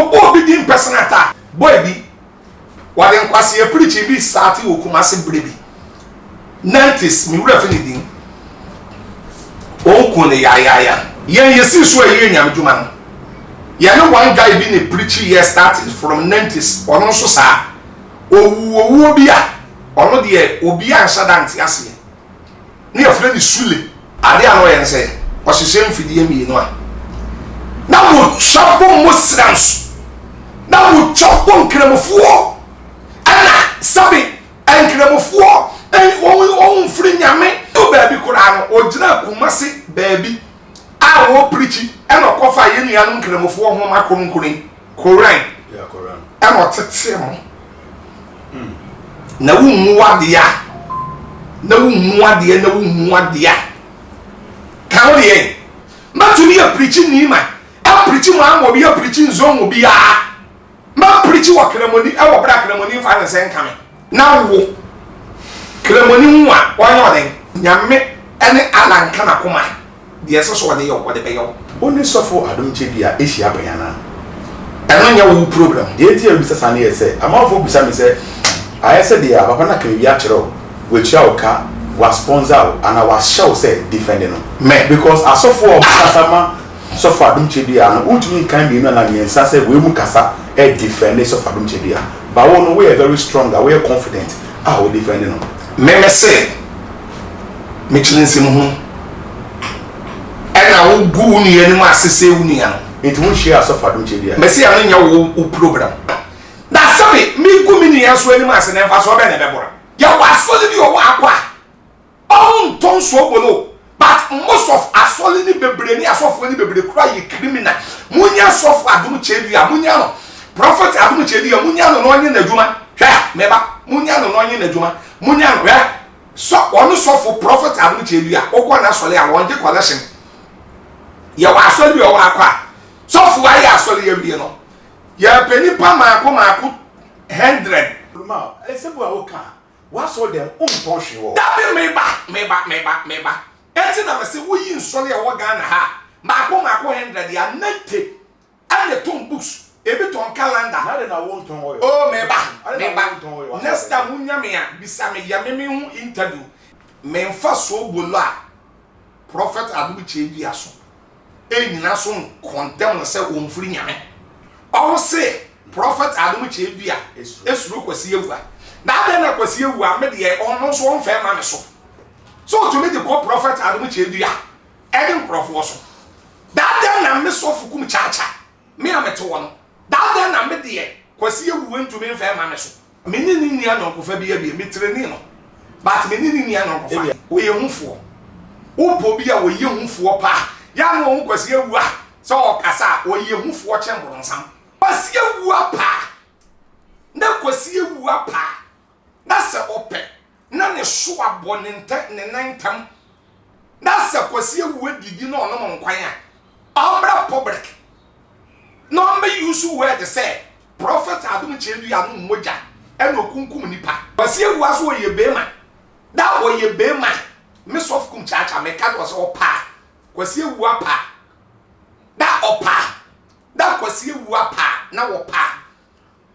ko bi din personata boy bi wale nkwase e preach bi start wo Kumasi brebi 90s mi wura fini din o ko ne ya yen yesi so e nyam djuma no ya no one guy bi ne preach here started from 90s ono so sa owu bi a ono de obi a nsadante ase ne afre ni sule ade ano yen se o hihye mfidie mi no a na wo chapo muslims na wo chapo nkremofuo ana sabi nkremofuo on free nyame to baabi kura no ogina Kumasi baabi a wo preach and okofa ye nua no nkremofuo ho makonkuni Koran and otete mo na wo muade ya na wo muade ya kan ye matumi ya preaching ni ma a preaching ma mo bi ya preaching zone mo bi ya ma preaching wa kremoni e wo bra kremoni fa na sen kan na wo kremoni wa wanya den nyame ene alanka na koma de eso so de yo wo de be yo oni sofo Adom Kyei Asia bayana eno nya wo problem de ti am sesa na ye se amafo bisa me se ayese de ya papa na kan wi a kire we chia oka wa sponsor and wa show say defending no me because asofo o kasama sofo Adom Kyei no ultimi kan bi no na nyensa say we mu kasa e defend sofo Adom Kyei but we no we are very strong, we are confident we defending no me say me chilensim ho ena wo gu ni ani mu asese wu ni ya it won't share sofo Adom Kyei me say anya wo program da sabe me gu mi ni ya so ani mu asese na fa so be na be bora ya wa so ni o wa akwa on ton so bolo but most of asoli ni bebre ni asofo ni bebre kura ye criminal munya sofo Adom Kyei munya no prophet Adom Kyei munya no onye na adwuma hwa meba munya no onye na adwuma munya no hwa so onu sofo prophet Adom Kyei okwa na asoli a won de collection ya wa asoli o wa akwa sofo ayi asoli ya wie no ya penipa maako 100 ma esebu a oka wa so dem ton hwe da be meba enti na se wo yi nsoli a wo Ghana ha maako 100 ya 90 and ton books ebi ton calendar na de na won ton oyo oh meba next time munya me a bisa me ya me hu interview me mfa so bolo a prophet Adom Kyei aso enyina so condemn se o mfiri nyame o se prophet Adom Kyei esuru kwasi ewu na de na kwasi ewu a me de ono so on fe ma me so to me the prophet Adom Kyei edin profo so that day na me so fukum chacha me ameto wono that day na me de kwasi ewu ntu me fe ma me so me ni ni ya no kofa bi ya bi me training no but me ni ya no kofa wo ye hufo wo po bi a wo ye hufo pa ya no wo kwasi ewu a so o kasa wo ye hufo chembro nsam kwasi ewu apa na kwasi ewu apa na se ope na ne so abo ne nantam na se kwasi ewu adidi na ono nkwan a obra public no me use word say prophet Adom Kyei no moja e no kunkum nipa kwasi ewu aso ye bema da wo ye bema me sof Kumchacha me ka do so opa kwasi ewu apa da opa da kwasi ewu apa na wo pa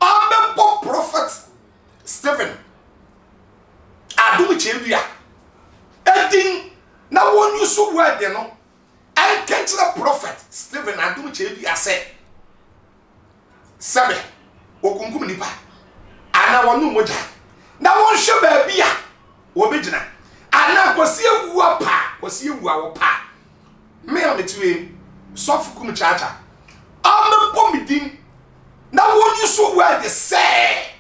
ombe prophet Stephen Adom Kyei edin na won use word no and catch the prophet Stephen Adom Kyei say sabe okunkum nipa ana wonu moja na won hwe ba bia wo begina ana kwasi ewu a wo pa me ametwe sof Kumchacha amebo midin na won use word say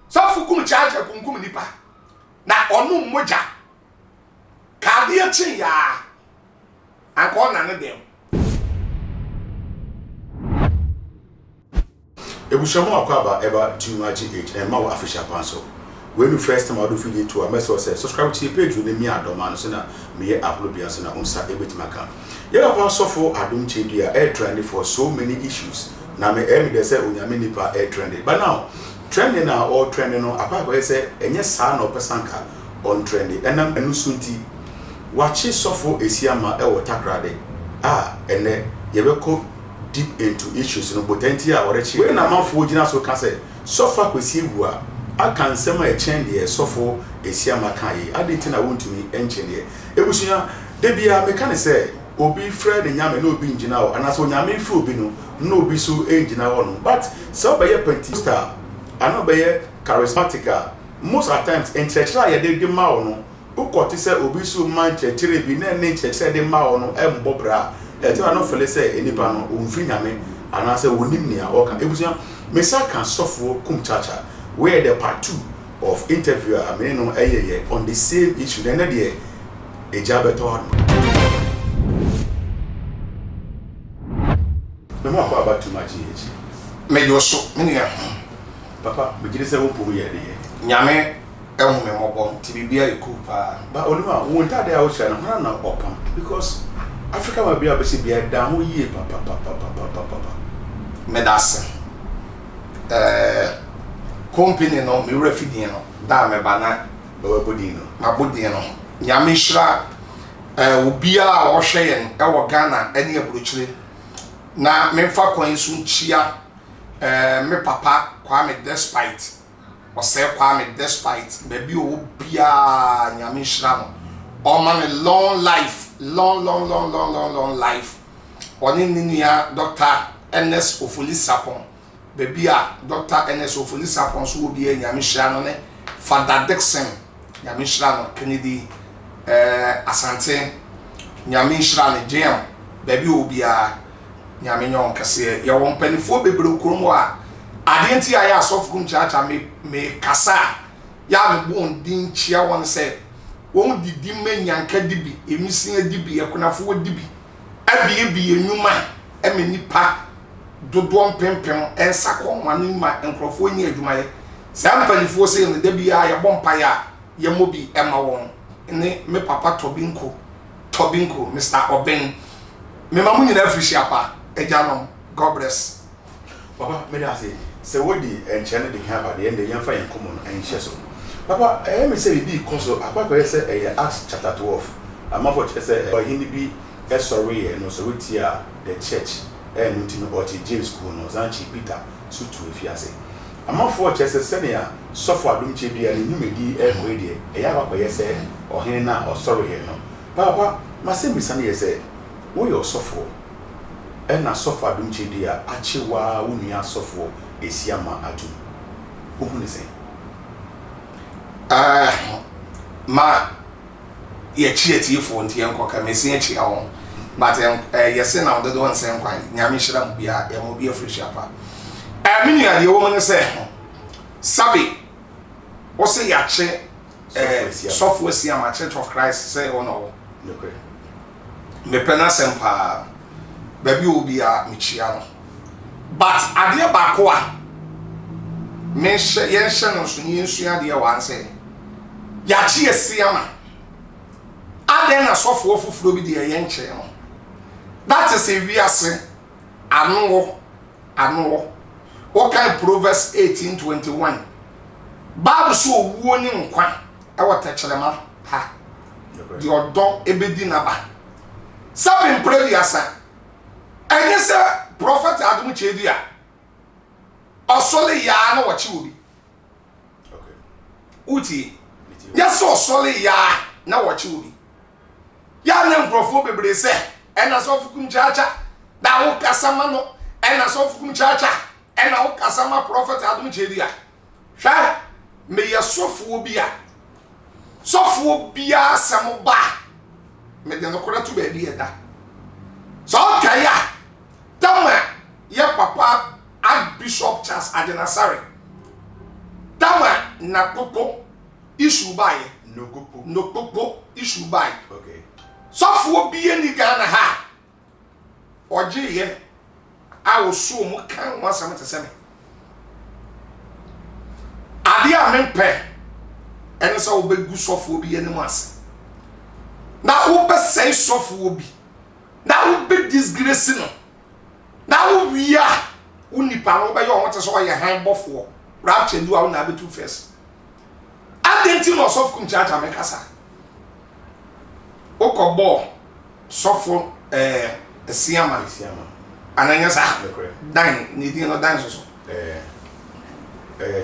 sof Kumchacha kunkum nipa na onu moja ka de echi ya anko na ne dem ebushamo akwaba eba tumaji age and ma official panso when you first time do video to a message say subscribe to the page with me Adom and so na me upload bia so na unsa ebetimaka ye ba so for Adom Kyei air trending for so many issues na me dey say onyame nipa air trending but now trending na all trending no apa ko say enye sa na opesanka on trending enam enu sunti wachi sofo esiama e wo takrade ene yebeko deep into issues no potenti a orechi we na manfo gina so ka say suffer Akwesi Awuah aka nsem a chen de sofo esiama kan yi adenti na wontumi enchen de ebusua de bia me kan say obi friend nyame na obi ngina o anaso nyame fi obi no na obi so engina wo no but so be pentista ana be charismatic most at times in church la ye de ma wo no ukote say obi so man church bi na ne church say de ma wo no embobra e ti wa no fele say enipa no onfri nyame anaso wonim nia o kan ebusua me sa kan sofo Kumchacha where the part 2 of interview I mean no on the same issue then there ejabeto me mo akwa about too much age me yo so me nia papa me gire se wo po ye de nyame ehun me mobo ti bibia ekupa ba oluma won ta de a wo sha na opam because Africa ma bia be se bia da ho yie papa me das company no me refidin no da me bana babodin no mabodin no nyame hira obia a wo hweyen e wo Ghana ene abrochire na me fa kwan so nchia me papa Kwame despite o se Kwame despite baby obia nyame hira no o man a long life long life oni ninia Dr. NS Ofuli Sapon baby a Dr. NS Ofuli Sapon so obi nyame hira no ne Father Dixon nyame hira no Kennedy Asante nyame hira ne jam baby obia nyame nyon kase ye won panifo bebre okurum a adenti aya asof Kumchacha me kasa ya me bon din chia won se won didi manyanka dibi emisin adibi ekonafo dibi abi enuma emenipa dodo mpempem ensako manu ma enkrofo nyi adwuma ye sa panifo se ne dabi a ye bompa ya ye mobi ema won ne me papa Tobinko Mr. Oben me mamu nyina afrishia pa ejanom God bless papa me da say what the enchane de kan ba de end yan fa yan common enche so papa me say bi koso akwa say Acts chapter 12 amafo say hini bi sorry no so wetia the church nti no oti James school no zanchi Peter so to efiase amafo say senior sofo adom che bia ni numedi ko de ya akwa say ohene na sorry no papa masemi sane say wo yo sofo na sofo adom che dia achewa wonua sofo esiama adu ohune say ma ye chieti fo nti enko ka mesi echi awon but yesi na ododo won sen kwan nyame hira mu bia ye mo bia fresh apa minu ade wo mo se sabi o se ya che sofo esiama Church of Christ say ono okay me pena sempa baby obi a michia no but ade ba ko a me ye hye no so ni nsu ade wan say ya chi esiama ade na sofo ofufuro bi de ye nche no that is a wiase anu what kind Proverbs 18:21 Bible so owuo ni nkwa e wotachelema ha di odon ebedi na ba sabe mpre asa enye se prophet Adom chedi a osole ya na wachi obi okay uti yes osole ya na wachi obi ya na mprofo bebre se ena so Kumchacha da wo kasama no ena so Kumchacha ena wo kasama prophet Adom chedi a hwa me yesofo bi a samo ba me de no kora tu ba bi eda so kaya tama ye papa Archbishop Charles Adenasare tama na koko issue by no koko issue by okay so fo bi eni Ghana ha oje ye a wo so mu kan wasam te seme ade a mempe ene so obegu sofo bi eni mu ase na wo be sei sofo bi na wo be disgrace no na wo wia unipa no be yo won te so ye han bofo rapture ndu a wo na be two first adenti no sofo Kumchacha me kasa okobo sofo esiama Ananya sa. Dan ni din no dan so.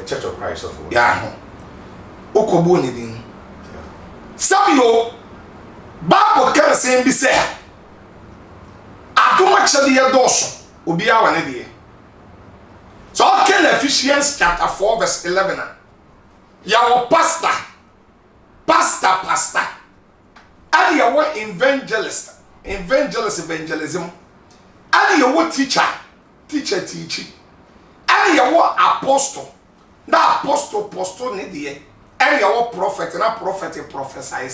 Church of Christ of. Yeah. Okobo ni din. Sabio Bible can say bi say Adom actually ya doso obi a wane de. So okay Ephesians chapter 4 verse 11. Your pastor. And your evangelism. And your teacher teaching. And your apostle. That apostle need the. And your prophet and a prophet prophesy.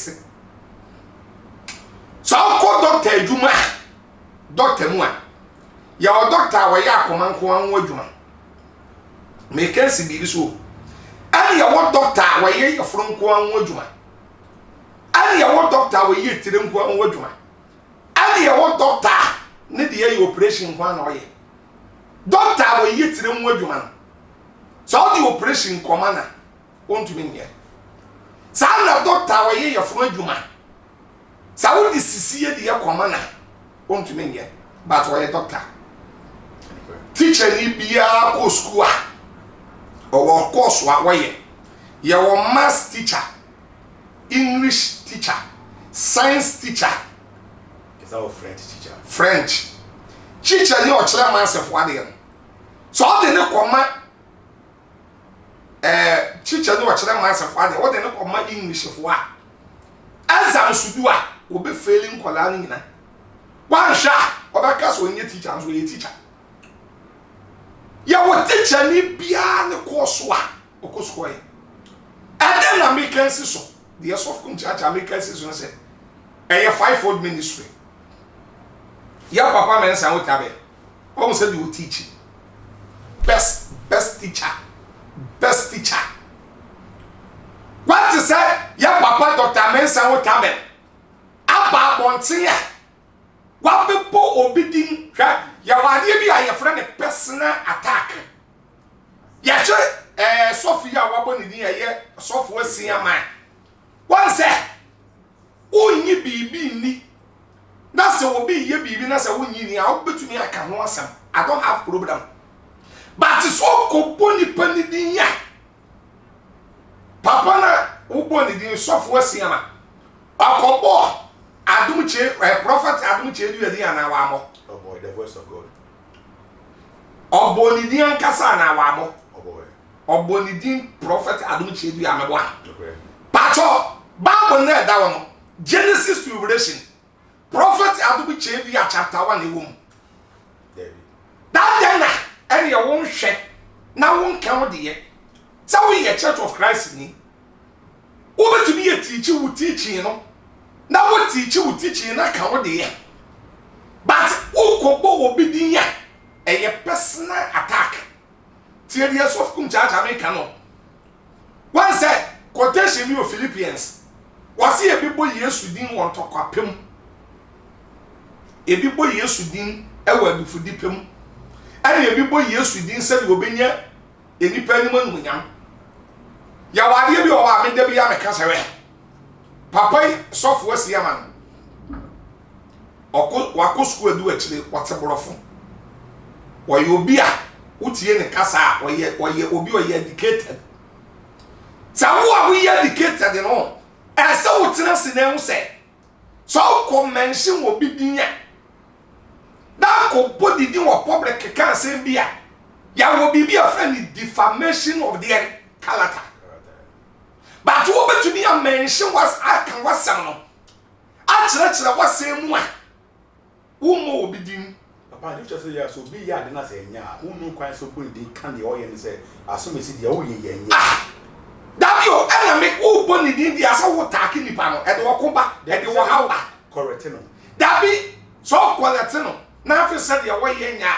So I call Dr. Juma. Dr. Mua. Your doctor wa ya komanko anwodwuma. Make us be so. And your doctor wa ye from ko anwodwuma. And your doctor we ye tire nko anwodwuma. And your doctor need the operation kwan na oye. Doctor we ye tire anwodwuma. So the operation commander won't mean here. Sana doctor we ye from adwuma. Sa wo di sisi de commander won't mean here. But we doctor. Teacher ni bia ko school or course wa ye. Your math teacher, English teacher, science teacher. Is our French teacher? French. Teacher ni o chere myself what dey. So all the no comma teacher ni o chere myself what dey. All the no comma English for what? Exam sudu a obi failing kwala ni nyina. One sha obaka so onye teacher so ye teacher. Ya wo teacher ni bia ne course wa okosko ye. And then American so the of Kumchacha American so say a fivefold ministry. Ya papa men say what abe. Almost said you teach. Best teacher. Best teacher. What to say? Ya papa Dr. Men say what abe. Aba bontin ya. What people obedient ya wade bi a your friend personal attack. Ya che Sophia wabo ni din ye Sophia sia man. One say onyi bibi ni. Na say obi ye bibi na say onyi ni a obetumi aka ho asam. I don't have problem. But so ko boni pani din ya. Papa na ubo ni din Sophia sia man. Akobo Adom che prophet Adom che du yadi ana wa mo. Oh boy, the voice of God. Oboni din kasa na wa mo. Oh boy. Oboni din prophet Adom che du ya me bo. Okay. Pacho Bible na da wono. Genesis to Revelation. Prophet Adom che du ya chapter 1 e wom. David. That day na ere ye won hwe na won kan wo de ye. Sa we ye Church of Christ ni. Wo betumi ye teaching no. Na wo teaching na kan wo de ye. But ukobo obi din ya a personal attack. Tears of Kumchacha America no. One said quotation me of Philippians. Was he a people yesu din won to kwapem. E people yesu din e wa bifu dipem. Ani e people yesu din se de obenya enipa ni manunyam. Ya wade bi o wa me da bi ya me ka sewe. Papa sofo asia man. Wako school edu achire wateborofo. Woye obi a utie ne kasa woye obi oye educated. Sawo a we educated no. Ese wotena sine hu se. So ko mention obi din ya. Da ko body din wo public kan say bia. Ya wo bi a friend defamation of the character. But wo betumi a mention was akan wasam no. A kire was say mu a Umo obidin. Papa, you just say ya so be ya de na say nya. Unu kwan so put the can the oil and say assume see the oil ye nya. That you enemy who born in the asa wo taki ni pa no. E de wo koba, e de wo hawa. Correct no. That be so correct no. Na afi said ya wo ye nya.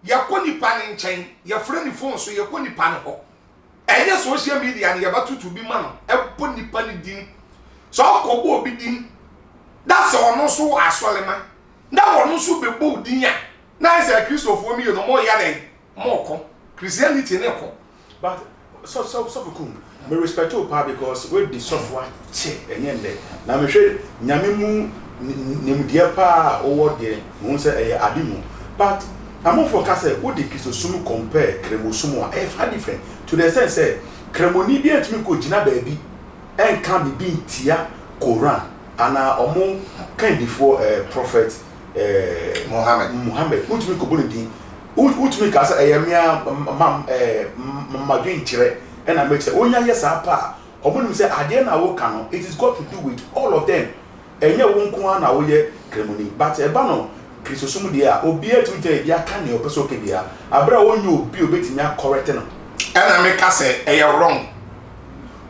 Ya ko ni pa ni nchen, ya frɛ ni phone so ya ko ni pa no ho. Enye social media ni ya batutu bi ma no. E bo ni pa ni din. So ko bo obi din. That's ono so asolema. Na wonu so bebo din ya na say Christopher mi no mo ya den mo ko Christianity ne ko but so kum me respect you pa because we the software che enyende na me hwe nyame mu nim dia pa owo de won say Adom but among for Cassa, what the Christosum compare Cremosumo, far different to the sense, say, Cremoni be at me go Gina baby, and can be Tia, Koran, and among kind before Prophet Mohammed, which me could which make us a mere Magin Tire, and I make say, oh, yes, apa, or when we say, I dare now, it is got to do with all of them. And you won't go on our year, Cremoni, but a banner. Christosum dia obia to je ya kan ne opeso ke bia abra wonye obi obetimi correct no and I make us say e wrong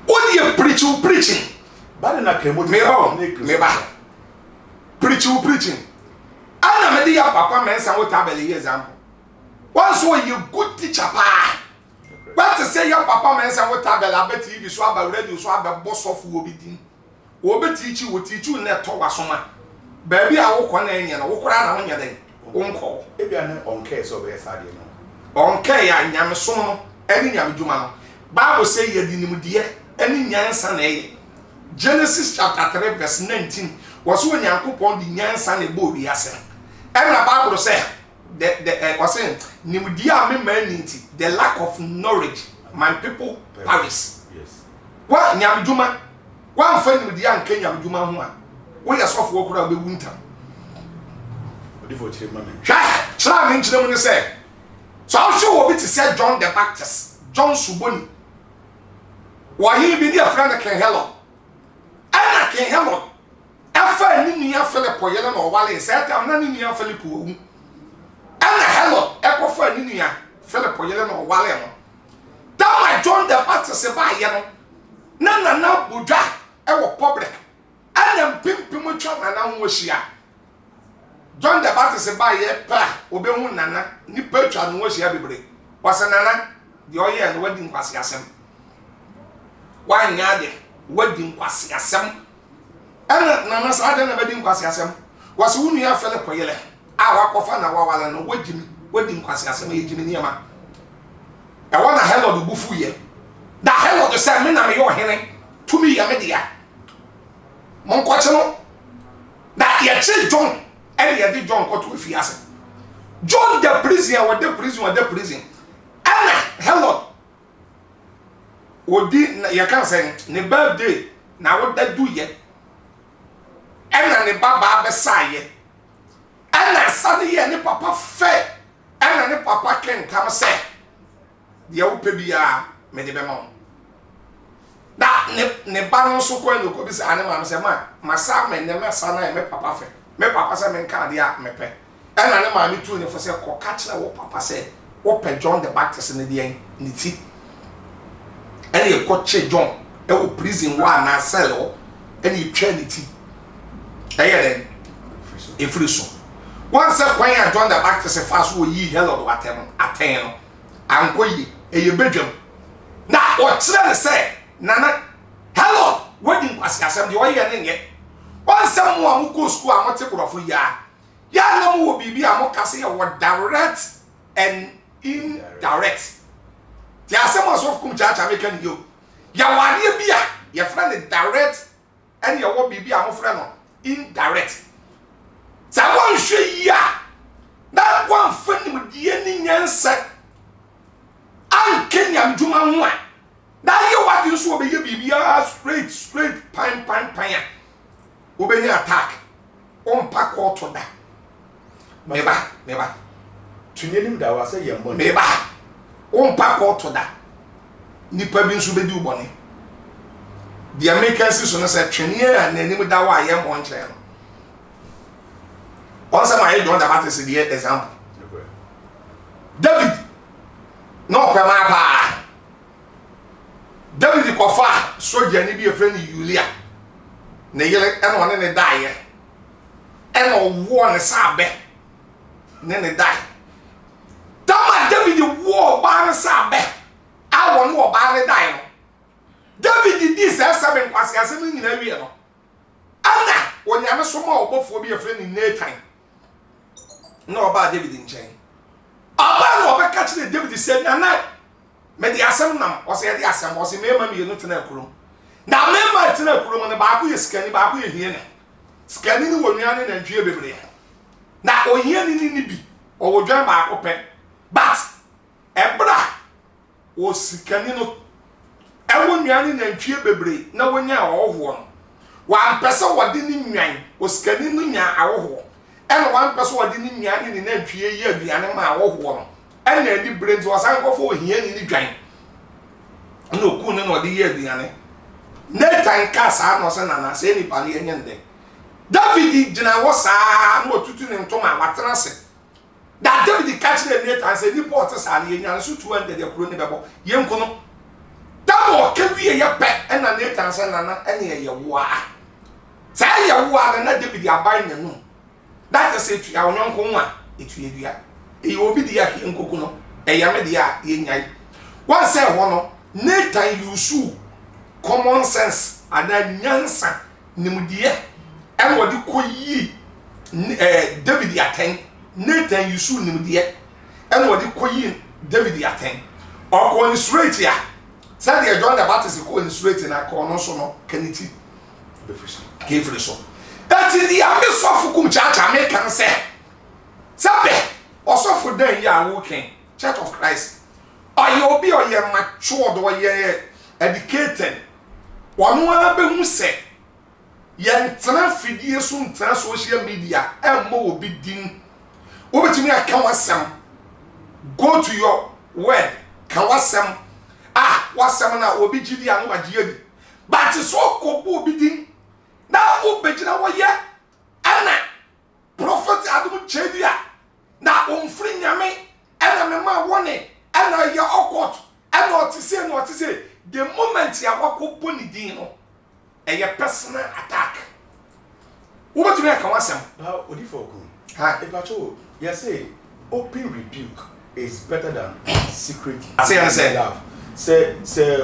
what you preaching but na kremo me ba preaching ana me dey papa mensa wo tabeli example once when you good teacher pa but to say your papa mensa wo tabeli abeti TV so aba radio so aba boss of wo bidin wo be teach you na to wasoma baby a wo kɔ na enya na wo kora na wo nya den wo nkɔ ebia na onke so be sade no onke ya nyame som no eni nyame dwuma no bible say ye dinimde eni nyansa na eye Genesis chapter 3 verse 19 was when Yankopon di nyansa na bo wi ase na bible say the was saying nimde a me manity the lack of knowledge my people perish. Yes, wa nyame dwuma wa mfa nimde a nka nyame dwuma ho a we are soft work around the winter. What if you change my name? Try me to them say. So I'll show you to say John the Baptist, John Suboni. Why he be their friend can hello. I can hello. After Ninia Philip or Yellow or Wally said, I'm not Ninia Philip. And hello, Echo for Ninia Philip or Yellow or Wally. That my John the Baptist by Yellow. None now Buddha, our public. I am pimping children and Woshia. John the Baptist by ye pa, Obemun Nana, Nippercha and Woshia Bibre. Was a nana, the oil and wedding was yasem. Why yard, wedding was yasem. And Nana's other wedding was yasem. Was whom you have Philip Poyele. Our coffin, our and wedding was yasem, Jiminiama. I want a hell of the buffooye. The hell of the salmon of your hearing to me, Amedia. Mon kwachano that ye che John and ye did John ko to fiase John the prison and hello odi ye kan say ne birthday na wo da du ye and ne baba be saye and sade ye ne papa fe and ne papa ken kam say ye wo pe bia me de be mo da ne banon so ko no ko bi se ane ma se ma sa me ne me sa na me papa fe me papa se me nka dia me pe e na ne ma mi tu ne fo se ko ka kire wo papa se wo pe John the Baptist ne dia ni ti ene ye ko che John e wo prison wa na cell o ene ye twa ni ti e ye den e free so once kwan ya John the Baptist fa so yi hello do atem no anko yi e ye bedwam na o kire ne se Nana, hello, wedding was Cassam, the oil and yet. One someone who goes to a multiple of ya. Ya no will be a more cassia or direct and indirect. There are some of Kumchacha making you. Ya one year, your friend is direct, and your will be a more friend indirect. Someone should ya that one friend with the ending answer. I'm Kenya Juma. Now you what you so be straight pine. Obey attack. On pack or to that. Meba. To name that was a young money. Meba. On pack or to that. Nipa bin so be do bonny. The Americans is on a section here and then with that why I am one channel. Once I don't about this example. David. No, Papa. David kofa soldier ni bi efre ni Yulia na yele eno one ne die eno wo ne sabe ne die tama David wo ba ne sabe a wo no ba ne die no David di se sabe kwase ase ni nyina wie no ana onyame so ma obofo bi efre ni Nathan na oba David nchen aba no obeka kire David se na me di asem nam o se di asem o se me ma mi no tena akuro na me ma tena akuro mo ne ba ko ye skani ba ko ye hie ne skani ni wonua ne na ntwie bebre na o hie ni bi o wo dwan ba akopɛ but ebra o sikani no ewo nnuane na ntwie bebre na wonya awoho no wa mpese wode ni nwan o sikani no nya awoho ene wa mpese wode ni nnuane ni na ntwie yi aduane ma awoho no ene ani brent wasan kofo ohia ni dwan no ku ne no de yi aduane Nathan kasa no se na se ni pale enye nde David gina wo saa no tutu ne ntoma watena se that David catch the Nathan say ni port sa ne nya so 200 de kuro ne bebo yenko no dabo ka wie ye pe na Nathan se na ene ye wa sa ye wa na David aban ne no that is it ya onyanko nwa etu edua e obi dia nkoku no e ya me dia ye nyai wan say ho no Nathan yusu common sense ada nyansa nimdie and what you koyi David aten Nathan yusu nimdie and what you koyi David aten or ko straight ya say the John the Baptist ko straight na ko no so no kaniti be so that is the amesofu Kumchacha me kan say sabe osofu den ya working Church of Christ or you be or ye matured or ye educated wanu ana be hu se yentra fidie so ntra social media emmo obi din obetimi aka wasam go to your word ka wasam wasam na obi gidi anu wagiedi but so ko obi din na obegina wo ye ana prophet Adom chedia na omfri nyame ana mema wone ana ye okot ana otise the moment ya wako boni din no a personal attack. What do you make wasam? How would you for good? Yes, say open rebuke is better than secret love. Say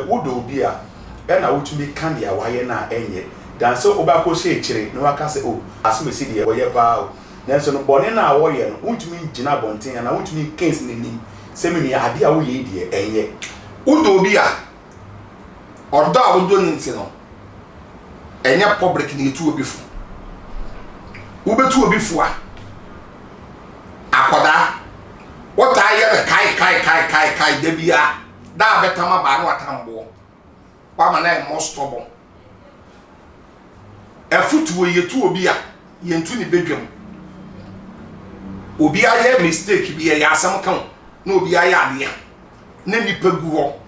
would be a and I would make candy a wire na enye. Dan so obako say chire no waka say oh as me see the wire pow. Then so no bonne na warrior won't mean Gina Bontin and I won't mean case ni say me idea wo ye die enye. Would be a order I would do anything no. Enye public ni tu obi fu. Ubetu obi fu a. Akoda. What I hear kai de bia. Da betama ba no atambo. Wa ma na most trouble. Efutu ye tu obi a, ye ntu ni bedwam. Obi aye mistake bi ye asam kan. Na obi aye ade a. Na nipa gu ho.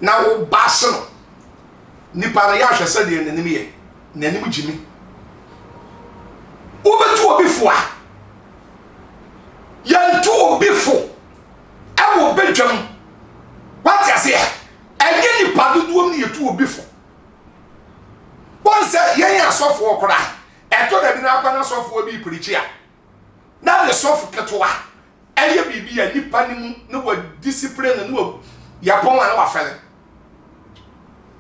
Na wo baase no. Nipa na ya hwese de nanim ye. Nanim jimi. Obetu obi fu a. Yantu obi fu. E wo bedwam. What you say? Ege nipa duduom ni yetu obi fu. Once yen asofo okra. Eto da bi na akwa na asofo obi preach a. Na le sofo ketoa. Eye bibi ya nipa nimu ne wa discipline ne wa yapon wa na wa fele.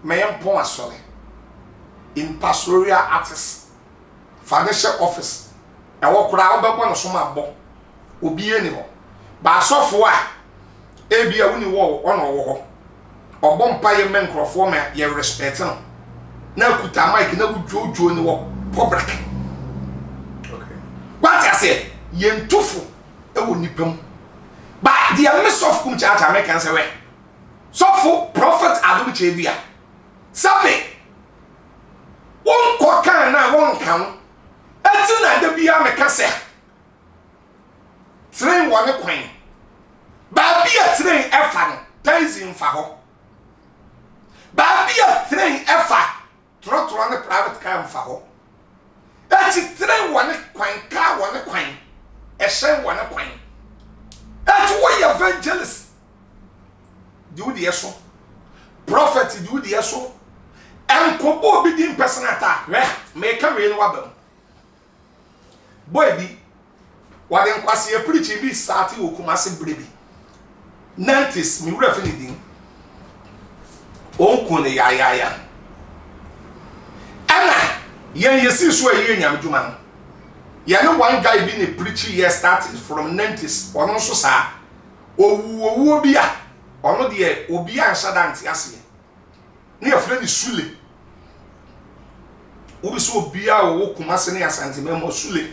Mayem pon asole. In pastoral artist financial office e wo kura obebo no so ma bo obi eni ho ba asofo a ebia woni wo ono wo ho obompa ye menkrofo ma ye respect no na kuta mic na wudwoodwo ni wo public okay what I say ye ntufu e wo nipam ba the miss of Kumchacha make can say we so for prophet Adom chebia sabe won ko kan na won kan eti na da bia me ka se train one kwan ba bia train efa no tenzin fa ho ba bia train efa trotro ne private car fa ho eti train one kwan ka one kwan e hye one kwan eti wo evangelist do the eso prophet do the eso and kobo bi din personal attack me ka we no wabam boy bi waden kwase e preach bi start wo kumase brebi nantis mi wura fini din onko ne ya ana yen yesi so aye nyam djuma no ya ne one guy bi ne preach here started from nantis ono so sa owu bi a ono de obi a nsadanti ase ne afre ni sule obi so obi a wo kumase ne asante memo sule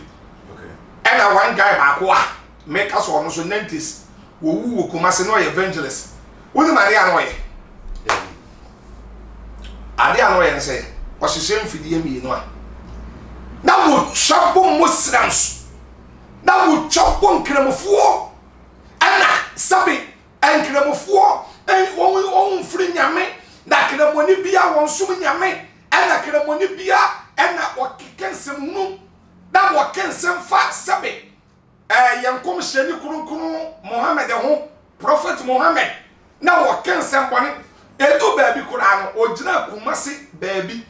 okay and one guy ba ko a make us on so 90s wo Kumasi no evangelist woni Maria no ye Adia no ye say o hihye mfidie mi no a na wo chabo Muslims na wo chabo nkramofo ana sabi nkramofo won firi nyame na kramoni bia won sum nyame ana kramoni bia ana wakikensem nu na wakensem fa sabi yankom sheni kurunkuru Muhammad ho prophet Muhammad na wakensem bone edu baabi Quran ogina Kumasi baabi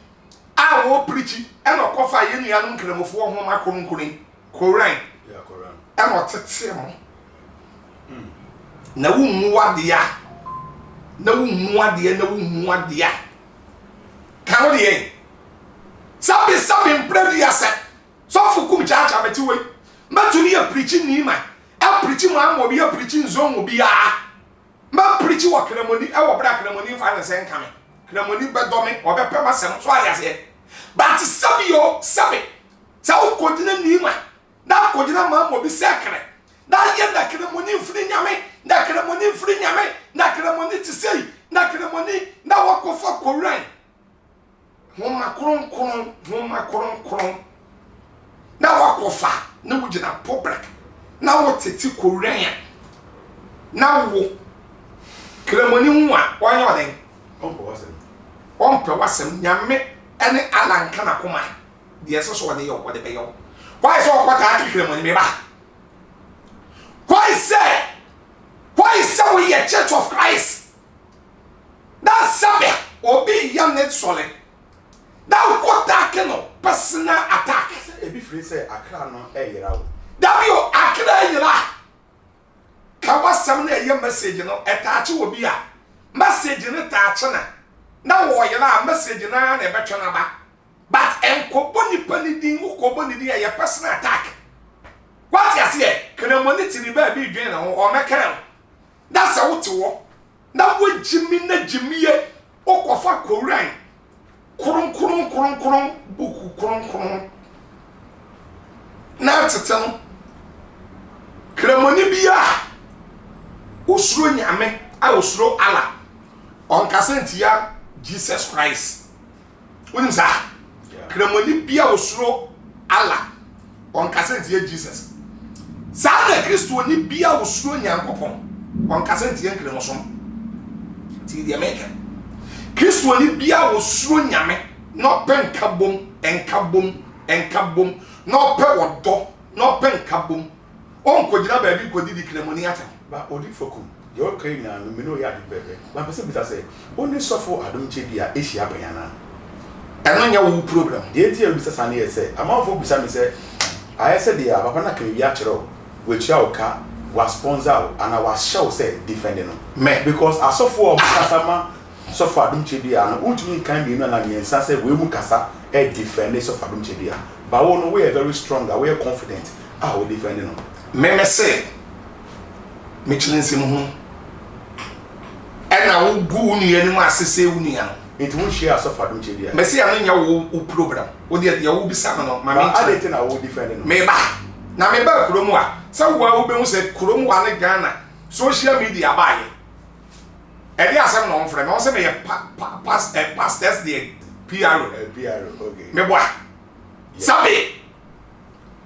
a wo preach ana kofa yenua no nkramofo ho makurunkurin Quran ana tete mo na wumuadia na wumuadia kan de sabi mpredia se so fukum chacha beti we matuni ya preaching ni ma a preaching mo am obi ya preaching zone obi a ma preach wa kramoni e wo bra kramoni fa na sen kame kramoni be do me obe pe ma sem so aya se but sabi sa wo kodina ni ma na kodina ma mo bi sekre na ye na kramoni mfiri nyame na kramoni mfiri nyame na kramoni tisei na kramoni na wakofa koran homa kron na wakofa na wugina public na woteti koran na wo kramoni hu a wonye oden onpe wasem nyame ene alanka na koma de so wode yo wode be yo why so kwata kramoni me ba why say we are Church of Christ that sabe obi yam net solid that ko attack no personal attack e bi free say akra no e yira wo that bio akra yira ka wasam na ye message no attach obi a message no touch na wo yira message na e betwe na ba but enkobo ni panidin ukobo ni dia ye personal attack what you say kramoni tiri ba bi dwen na o meka that's how to wo na wo jimi na jimiye okofa koran kurun buku kurun na teten kramoni bia usuro nyame a usuro ala on kasentia Jesus Christ unim sa kramoni bia usuro ala on kasentia Jesus sa na Kristo ni bia usuro nyankopon on kasentia nkremosom ti di America Kristo ni bia usuro nyame no pen enkabom no pe wodo no pen kabom on kojira ba bi kodi di kramoni ata ba odi fokum yo kai na me no ya di bebe ba pese bi ta say oni sofo Adom chebia ehia bayana eno nya wo program de tie bi sasa na ye say amafo bi sa me say aye say dia papa na kan bi a kire we chia oka wa sponsor and wa show say defending no me because asofo o kasama sofo Adom chebia no ultimi kan bi no na me say we mu kasa e defend sofo Adom chebia but we know we are very strong, we are confident. We defending them. Me say, me challenge him. And I will go ni any more say unia. It won't share so far, don't you? Me say I know program. What the will be something on my I think I will defend them. Me ba. Na me ba Kuromwa. So we will be say Kuromwa ne Ghana. Social media buy. And there are some non friend. Also me pastors the PR. Okay. Me boy. Sabe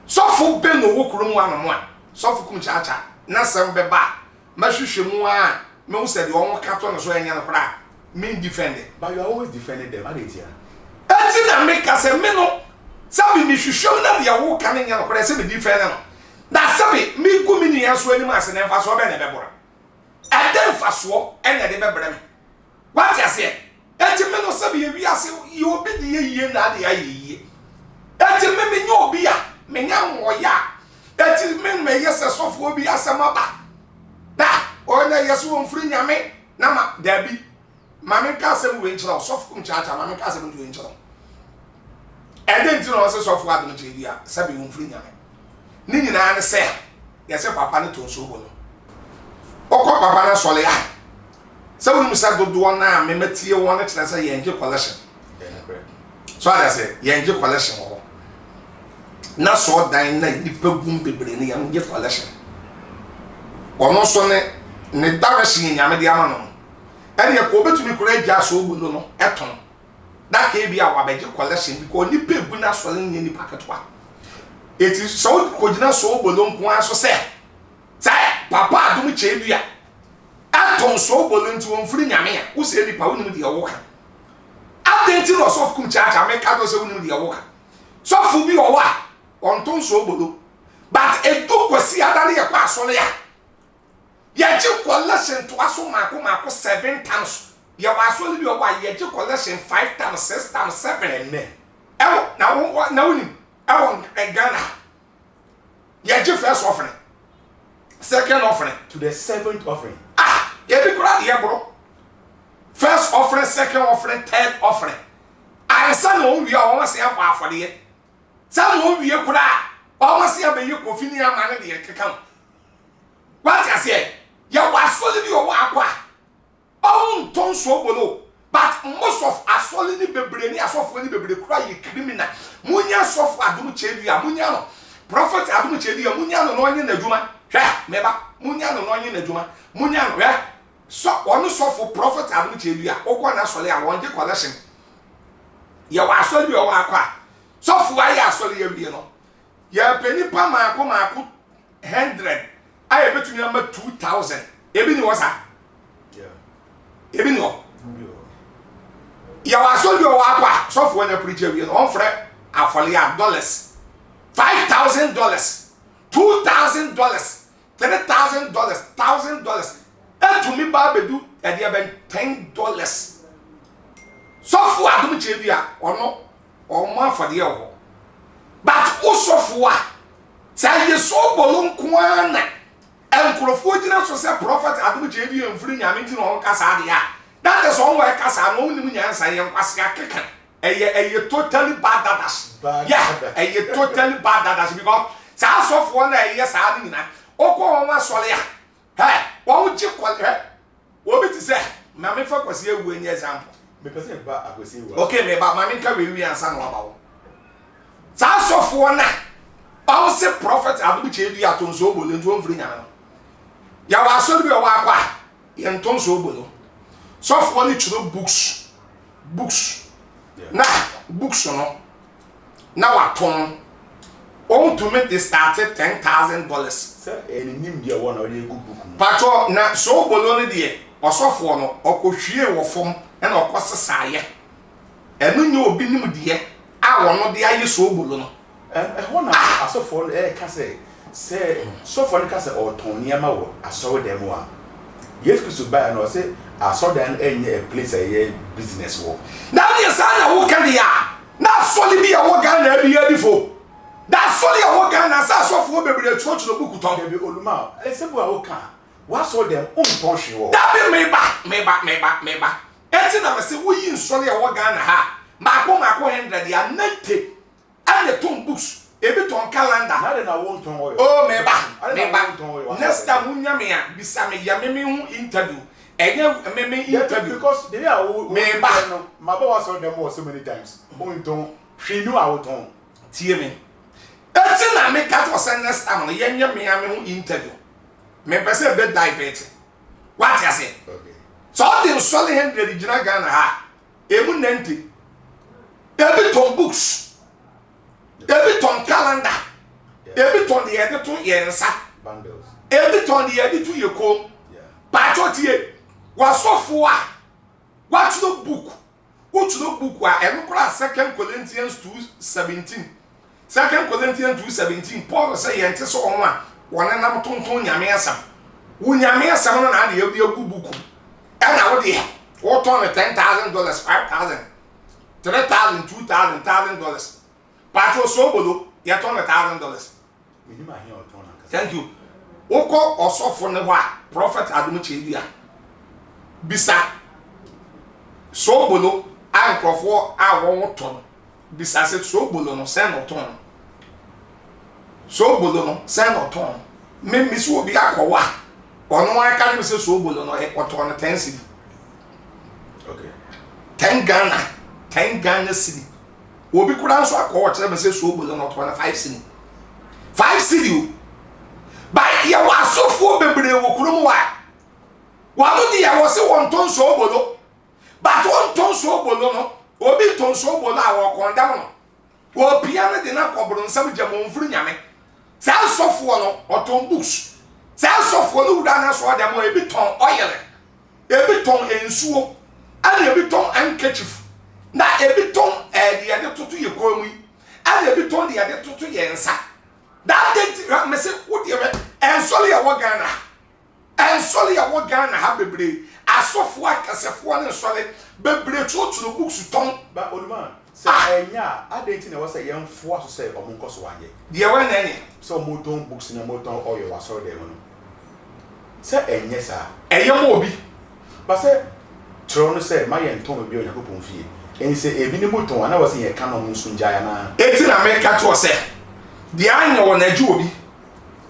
sofu be no wo kurom wa no a sofu Kumchacha na sem be ba mahwehwe mu a me wo said won ka to no so enya no kra me defend but you are always defending them at it here enti na me ka se me no sabe me hwehwe na de wo ka nya no kra se me defend no da sabe me gu me nia so ani ma se na fa so be na be bora adem fa so enya de be bra me what you say enti me no sabe ye wi ase ye obi de ye na de aye eti me nyo obi a me nya nwoya eti me yese sofo obi asema ba da ona yeso won firi nyame na ma dabi ma me ka asem we nchira sofo Kumchacha ma me ka asem we nchira eden ti no se sofo Adom chedi a sabi won firi nyame ni nyina ne se yese papa ne to so bo no okọ papa na sole a se won musa dodo na me matie won ne kira se yenje collection so I say yenje collection na so dan na ni pagum bebre ni yenje collection ono so ne direction nyame de ama no ene ye ko betumi kura agya so obulo no eton da ka bi a wabeje collection bi ko nipa egu na so le nipa ketwa eti so ko gina so obulo nko aso se papa Adom chedua aton so obulo nti won firi nyame a wo se nipa wonim de wo ka atenti no so Kumchacha me ka do se wonim de wo ka so fu bi wo a on ton so obulo but edu kwasi adare ye kwa so le ya ye ji collection to aso mako 7 times ye wa so le bi wo a ye ji collection 5 times 6 times 7 ne na wonim Ghana ye ji first offering second offering to the seventh offering ye bi kura ye bro first offering second offering third offering I say no wi a won se ya kwa afode ye say no wi kura o won se ya be ye kofi ni amane de ye keka what I say ye wa solid yo wa akwa on ton so bolo but most of asoli ni bebre ni asofo ni bebre kura ye criminal munya asofo Adom chedua munya no prophet Adom chedua munya no onye na adwuma hwe meba munya no onye na adwuma munya no hwe so onu sofo prophet Adom chedua okwa na asoli a wonje collection ye wa asoli yo wa akwa sofo ayi asoli ye wie no ye peni pa mako 100 aye betumi ama 2000 ebi ni wosa ebi ni o ya wa asoli yo wa akwa sofo na preacher wie no on frɛ afɔle a dollars $5,000 $2,000 $3,000 $1,000 etumi ba bedu ede ben $10 sofo Adom chedua ono o ma afɔde ye ho but o sofo a say ye so bolon kuana enkrofo gina so say prophet Adom chedua mfiri nyame nti no kasa ade a that is on where kasa no nim nyansa ye nkwase akeka eye totally bad dadas eye totally bad dadas because sa sofo na eye sa ade nyina okọ won asole ya won ji kwale wo beti say ma me fa kwase ewu any example me person ba Akwesi ewu okay me ba ma me nka we ansa no abawo sa sofo na o se prophet Adom chedua to nso obolo nto mfiri nyame no ya wa asole bi o wa akwa ye nto nso obolo sofo ni chiro books na books no na waton on to make this started $10,000 sir any nim dia won na egu book pato na so bolo ne de osofo no okohwie wo fom na okosesaaye enu nye obi nim de a wono de aye so bolo no wona asofo ka say sofo no ka say oton niam wo aso dem a yes Kristo ba na o say aso dan enye a place a business wo na dey say na wo kan ya na soli bi ya wo gan na bi ya bifo da soli ya wo gan na sa sofo bebre church no buku ton be oluma esebu a wo kan wa so dem unton hwe wo da be me ba enti na me say wo yi soli ya wo gan na ha mako 100 ya nante and the ton books ebi ton calendar na de na wo unton wo oh me ba next time unya me ya bisa me ya me hu interview enye me interview because they are me ba no ma ba was on them so many times unton hwe nu a wo ton tie me eti na me catch was next time no yenye me ya me hu interview me pese be divert what you say okay so the solid 100 gina Ghana ha emu nante ebi ton books ebi ton calendar ebi ton the edit to yensa bundles ebi ton the edit to yekom pacho tie wasofo a what no book a enukura 2 Corinthians 2:17 2 Corinthians 2:17 Paul say yente so on a wona nam tonton nyame asam wo nyame asam no na de egu book na wo de wo ton $10,000 $5,000 $3,000 $2,000 $1,000 pacho so bolo ye ton $1,000 minima here on ton thank you oko osofo ne ho a prophet Adom chedua bisa so bolo ankrofo a won ton bisa se so bolo no sen no ton so bolo no sen no ton me misu obi akọwa ono wa ka me se so bolo no e oton 10 cedi okay 10 Ghana cedi obi kura nso akọwa kire me se so bolo no ton 5 cedi 5 cedi By ya wasofo bebre wo kurom wa. Wa no dia wo se won ton so obolo. But won ton so obolo no, obi ton so obolo a wo kondam no. Wo pia me de na kobro nsam jamon furu nyame. Sa sofo no oton books. Sa sofo no wura na so dem ebi ton oil. Ebi ton ensuo. Ana ebi ton handkerchief. Na ebi ton de ya de tutu ye komu. Ana ebi ton de ya de tutu ye nsa. That day me say wo de en sole ya wo Ghana. En sole ya wo Ghana ha bebre. Asofo akasefo na sole bebre tutu books ton ba Oluma. Say enya adenti na wo say yemfo aso say omunkoso wanye. De we na enya. So moton books na moton oil waso dem no. Say enye sa. Eyem obi. Ba say tro no say ma ye nton obi Onyankopon fie. En say ebi ni moton ana wo say ye kan no nso njaya na. Eti na me ka to say. De anya wo na ju obi.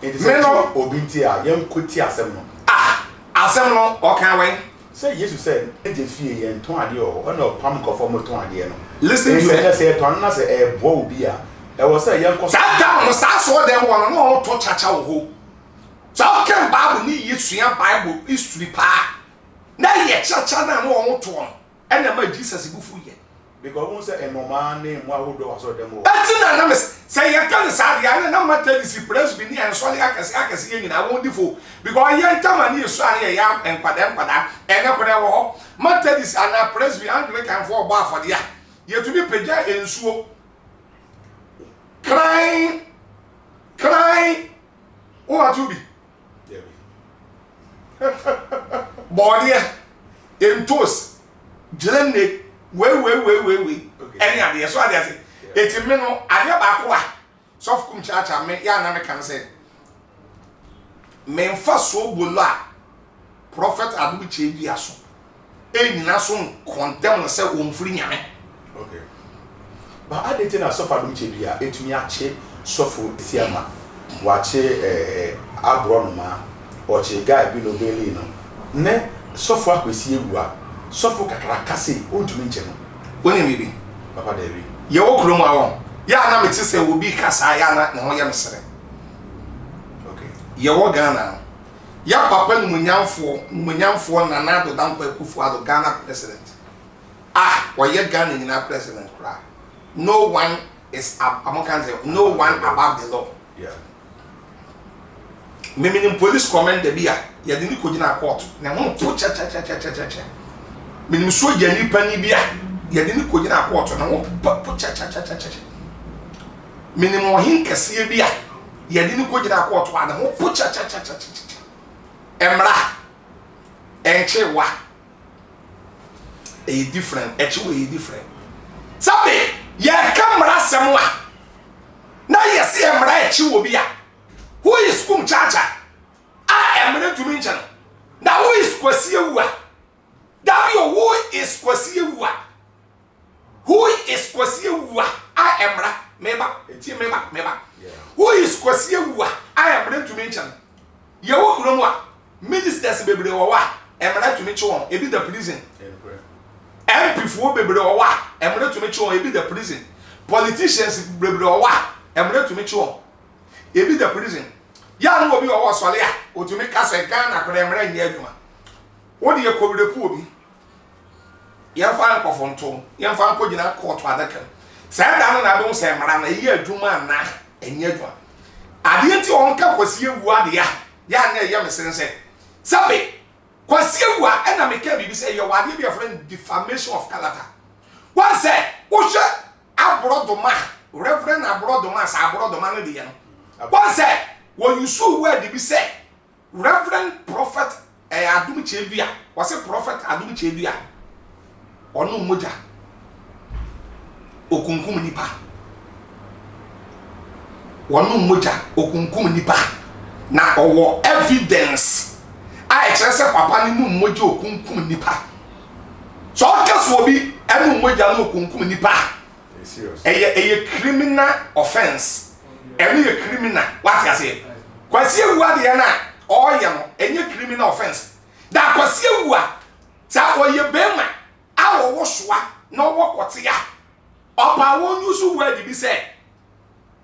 Eti say obi nti a yem koti asem no. Ah, asem no o kan we. Say Jesus said, "Eje fie ye nton ade o, ona pam kofo moton ade no." Listen to me. Say ton na say e bo obi a. E wo say yen koso. That no sa so dem wo no to chacha wo ho. So kan Bible ni yesua Bible history pa. Na ye chacha na no wo to no. E na ma Jesus bufu ye. Because won say enoma na mu awodo waso dem o. Ati na me say ye kan sa dia na ma tell this press bi ni en so akase ye nyina won difo. Because ye ntama ni yesu an ye ya enkwada ene kore wo ho. Ma tell this ana press bi Anglican for ba for dia. Ye to be peja ensuo. Crying. What to be? Body in toast. Jelene. We. Any idea? So I say. It's a minute. I have Aqua. Soft Kumchacha. Me ya na me can say. Men fa so bola. Prophet Adom Kyei aso. Eni na so condemn say omfiri nyame. Okay. But I didn't know suffer Adom Kyei a etumi ache suffer tiama. Wache abronoma or che guy bi no beli no. Ne suffer Akwesi Awuah. Suffer kakraka se ontumi nche no. Woni mi bi. Papa David. Ye wo krom awon. Ya na me ti se wo bi kasa ya na ho ye mesere. Okay. Ye wo Ghana. Ya papa no munyamfo na na do dan kwa Akufo-Addo Ghana president. Ah, wa ye Ghana nyina president kra. No one is no one above the law. Yeah. Meaning police command the bia ye de ni kogina court na ho to cha. Meaning so ye ni pani bia ye de ni kogina court na ho cha. Meaning mo hin kase bia ye de ni kogina court wa na ho cha. Emra enchewa e different different. Sabe ye kamera semwa na yes emra echiwo bia. Who is Kumchacha? I am ready to mention. Now who is Akwesi Awuah? Who is Akwesi Awuah? Who is Akwesi Awuah? I am meba. Who is Akwesi Awuah? I am ready to mention. Yawo Kuromwa, ministers bebre wa, am ready to mention. Ebi the prison. MP for bebre wa, am ready to mention. Ebi the prison. Politicians bebre wa, am ready to mention. Ebi the prison. Ya no obi owo sole a otumi ka se Ghana kore mra nyi adwuma. Wo de yakobire pu obi. Ya fa nkofo nto, ya fa nkogina court adaka. Sa da no na be se mra na yi adwuma na enyi adwuma. Ade nti on ka Akwesi Awuah de ya na ya mesense. Sabe Akwesi Awuah e na me ka bibi se ye wade be friend defamation of character. One say wo hwe abrodoma, Reverend abrodoma sa abrodoma no de ye no. One say, when you saw where they be say, Reverend Prophet Adom Kyei was a prophet Adom Kyei or no moja okunkum nipa. One no moja okunkum nipa. Na owo evidence. I express papa ni no moja okunkum nipa. So case will be enu moja no okunkum nipa. Serious. A criminal offense. Any criminal, what you say? Akwesi Awuah de na or no any criminal offense. That Akwesi Awuah sa o ye bema a wo soa na wo kote ya. Opa won use word bi say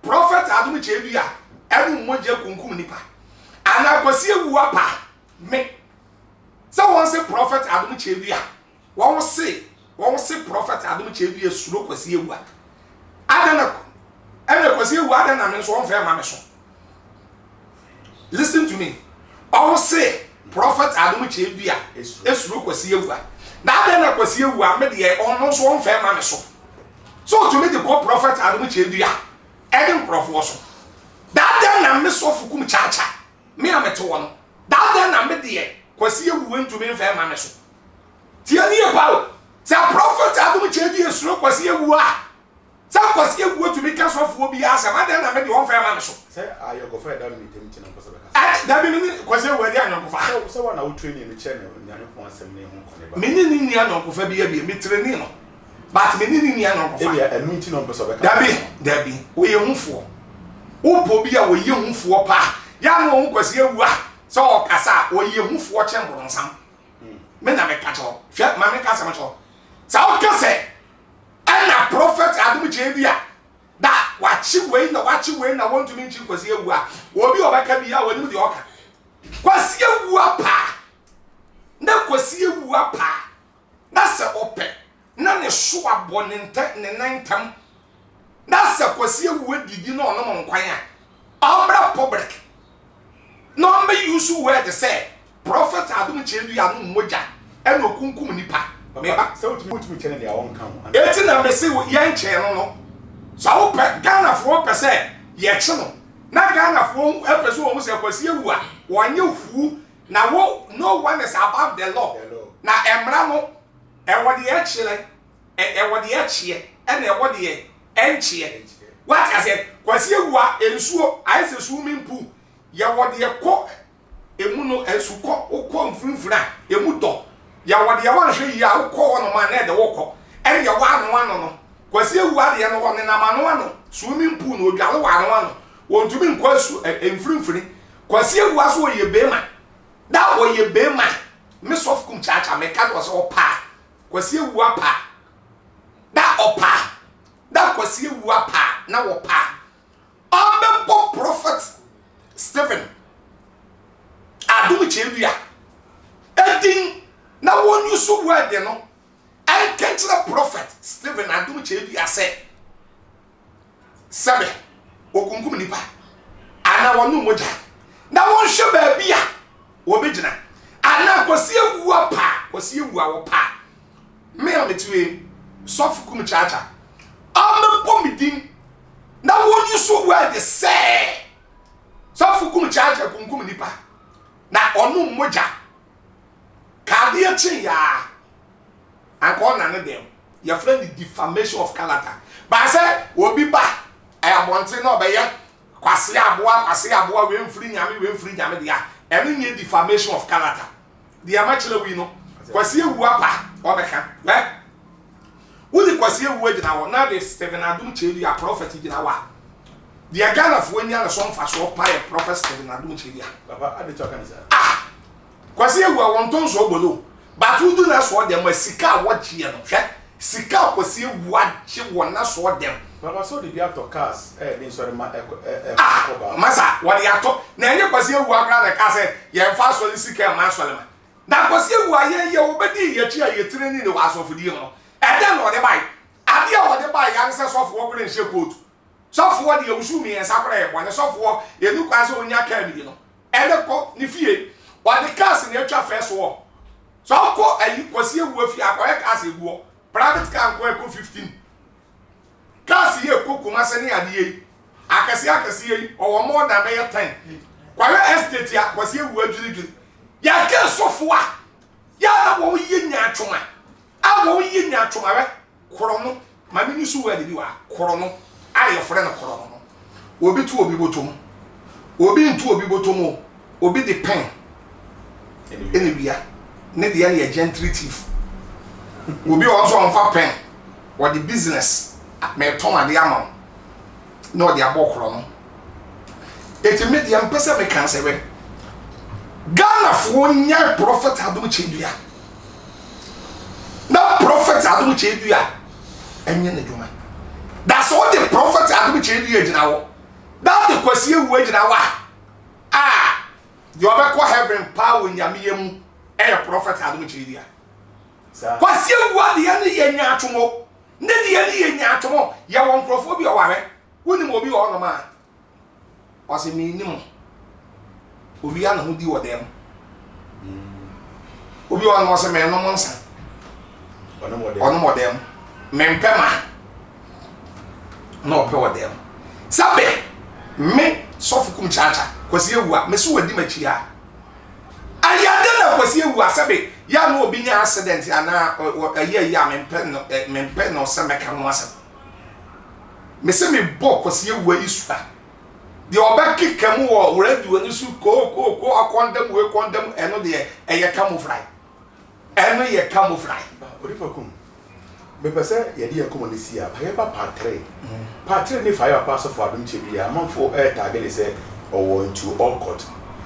Prophet Adom Kyei enu moja kunkum nipa. and Akwesi Awuah pa me. So one say prophet Adom Kyei one say prophet Adom Kyei suro Akwesi Awuah. Adana and Akwesi Awuah Adana me so one fair mama so. Listen to me. One say prophet Adom Kyei suro Akwesi Awuah. Na Adana Akwesi Awuah me de on so one fair mama so. So to me the prophet Adom Kyei Edem prophet so. That day na me so Kumchacha. Me ameto wono. That day na me de Akwesi Awuah ntumi fair mama so. Tiani e Paul. Say prophet Adom Kyei suro Akwesi Awuah. Say Akwesi Awuah to be cast off will be answer. That day na me de one fair mama so. Say I go for that meeting tina ko sabeka. That be me Akwesi Awuah dey anyokofa. So one training me channel nyanko asem ne ho koneba. Me ni anyokofa bi e me training no. But me ni anyokofa. E bia enu tina ko sabeka. That be we ehufo. Upo bi a we ehufo pa. Ya no Akwesi Awuah. So okasa we ehufo chembro nsam. Me na me ka cho. Hwe ma me ka sam cho. Sa okase ana prophet Adom Kyei da wachi we na want to meet Akwesi Awuah. Obi obaka bi ya wani de oka. Akwesi Awuah pa. Na Akwesi Awuah pa. Na se ope. Na ne so abonente ne nantam. Na se Akwesi Awuah didi na ono nkwan a. Obra public. No me use word say prophet Adom Kyei no moja e no kunkum nipa. Me ba so to me channel dia won kan. Eti na me say ye nche no. So wo pe Ghana for pe say ye che no. Na Ghana for e pe so wo say Akwesi Awuah wonye hu na wo no one is above the law. Na emra no e wo de e chile e wo de e chie e na e wo de enchie. What I said Akwesi Awuah ensuo I say swimming pool ye wo de ko emu no ensu ko ukọ mfimfira emu do ya wo de wan hwe ya ukọ wono ma na de wokọ en ya wa no Akwesi Awuah de no wono na ma no swimming pool no odwale wa no wontumi nkọ su emfimfiri Akwesi Awuah so ye bema da wo ye bema me sof Kumchacha me ka do so pa Akwesi Awuah pa da opa da Akwesi Awuah pa na wo pa Omebo prophet Stephen Adom Kyei edin na won use word no I can't the prophet Stephen Adom Kyei say sabe okunkum nipa ana wonu moja na won hwe ba bia wo begina ana Akwesi Awuah pa Akwesi Awuah wo pa me ametwe sof Kumchacha Omebo midin na won use word say sof Kumchacha kunkum nipa na onu moja ka de eche ya anko na ne dem your friend the defamation of character but say obi ba abonte na obeya kwase aboa we mfiri nyame dia eno nye defamation of character dia machele wi no Akwesi Awuah pa obeka wo di Akwesi Awuah gina wo na de Stephen Adom Kyei a prophet gina wa dia Ghana fo nya na so mfa so pa e prophet Stephen Adom Kyei Papa ade talk am say Akwesi Awuah won ton so gbolo but we do na so dem sika wo gie no hwe sika Akwesi Awuah gie won na so dem Papa so the to cars bin so ma masa what ya to na enye Akwesi Awuah kra na ka say ye fa so sika ma so le ma na Akwesi Awuah ye obedi ye chi ye training ne wa so fudi no e dem no de bai ade o de bai ya se so fo wo gre nche coat so fo de ewusu mi en sakra ye bo ne so fo ye du kwa so onya ka mi no e de ko ni fie wa de cars ne atwa first wo so ko ayi Akwesi Awuah fi akoye cars eguo private car ko 15 cars ye ko kuma se ne ade yi akasi yi o more than 10 kwawe estate ya Akwesi Awuah adwiri ya ke sofo a ya na wo ye nya atwoma a wo ye nya atwoma we koro no ma mi ni su wa de bi wa koro no aye frɛ no koro no obi tu obi botom obi ntu obi botom obi de pen ene bia ne de ya gentry thief obi on so on fa pen what the business me ton ade ama no de abokoro no eti media mpese me kan se we Ghana fo nya prophet Adom Kyei na prophet Adom Kyei enye ne dwuma that's all the prophet Adom Kyei gina wo that the Akwesi Awuah gina wa the obeko heaven power nyame yemu e prophet Adom Chidia kwasi Awuah de ya ne yenya atomo ne de ya ne yenya atomo ya won krofo bi o ware woni mo bi o no ma wase mi nim obi ya na ho di wodem obi o no se me no monsa ono modem mempema no pe wodem sabe me sofu Kumchacha kwasi Awuah me so wadi machi a ayade na kwasi Awuah sabe ya no obi nya accident ana ya mempe no se meka no asa me se me bo kwasi Awuah isua de obakika mu wo radio ani su ko akondam we kondam eno de eye camouflage eno ye camouflage orifakum be pese ye de komunisi a ba patre ni fire pass of Adom Chidia amanfo target say owo into all court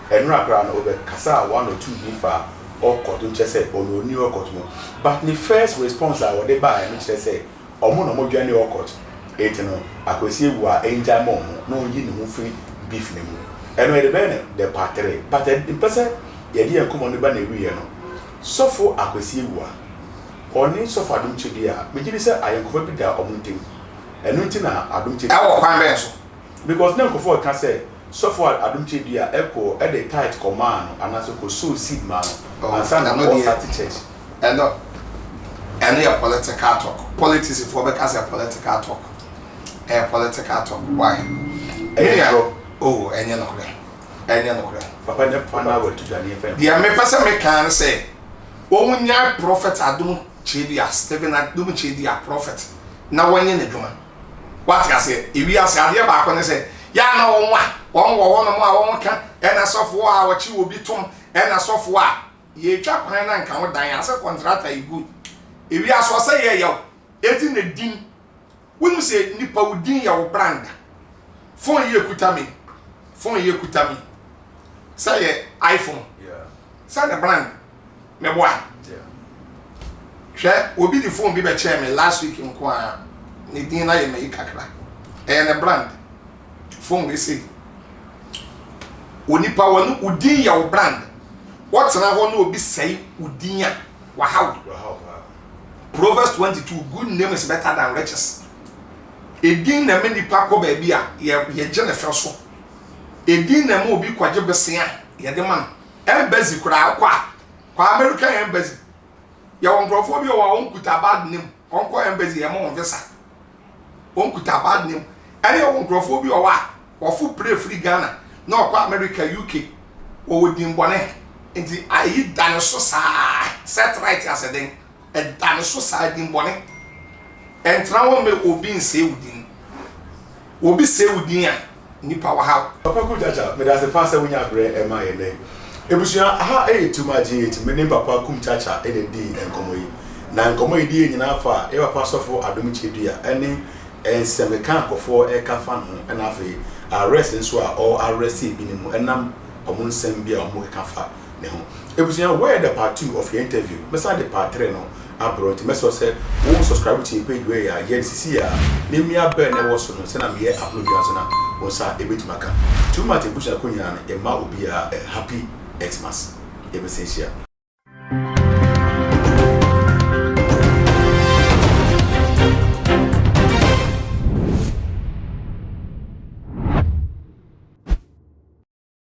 enra kra na obe kasa 1 or 2 bifa all court nche say ono ni all court mo but the first response I would buy nche say omo no mo dwane all court etino Akwesi Awuah enja mo no yi ne ho free beef ne mu eno e be ne the patre but the person ye de komuni ba na wiye no sofo Akwesi Awuah oni sofo Adom Chidia me gidi say ayenkofa bi da omuntim eno ntina Adom Chidia e wo kwan ben so because na nkofo ka say sofo Adom Chidia echo e the tight command and also ko so seed man and san na no start church and your political talk politics if we because a political talk political talk why oh enye no kure papa ne pana we to dani fe dia me pesa me kan say wo munya prophet Adom Chidia Stephen Adom Chidia prophet na wanye ne dwuma what ka say ewi ase ade ba ko ne say ya na won wo no mo a won ka e na sofo a wo chi obi tom e na sofo a ye twa kwan na nka wo dan ase contractor e good ewi aso say ye yo eti na din wonu say nipa wo din ya wo brand phone ye kuta me say iPhone say the brand me boy hwe obi di phone bi be che me last week nko a ne din na ye me kakra na brand phone we say onipa wonu udin ya wo brand what na ho no obi say udin ya wa how Proverbs 22 good name is better than riches edin na me nipa ko ba bi a ye je ne fe so edin na mo obi kwaje bese a ye de man embassy kura kwa America embassy ya won profo bi o wa on kuta bad name on ko embassy ye mo visa on kuta bad name ene won profo bi o wa ofu pray free Ghana na okwa America UK o wodin bone enti ayi dan so sa set right as den e dan so sa din bone entra wo me obi nse udin obi se udin a nipa wa ha papa Kumchacha me da se pass wunya bre e ma ye ne ebusuya ha e tumaji eti me ne papa Kumchacha e de di enkomo yi na enkomo yi di nyina fa e papa sofo Adom Chidia ene ensemeka akofo e ka fa no e na afi arrest nso a or arrest bi ne mu enam omun nsem bi a omu ka fa ne ho ebusuya where the part 2 of your interview mesa the part 3 no abroad meso say wo subscribe to your page where ya yen a ne mi aba na wo so no se na me upload ya so na wo sa ebetimaka too much ebusuya ko nyina e ma obi a happy Xmas ebesensia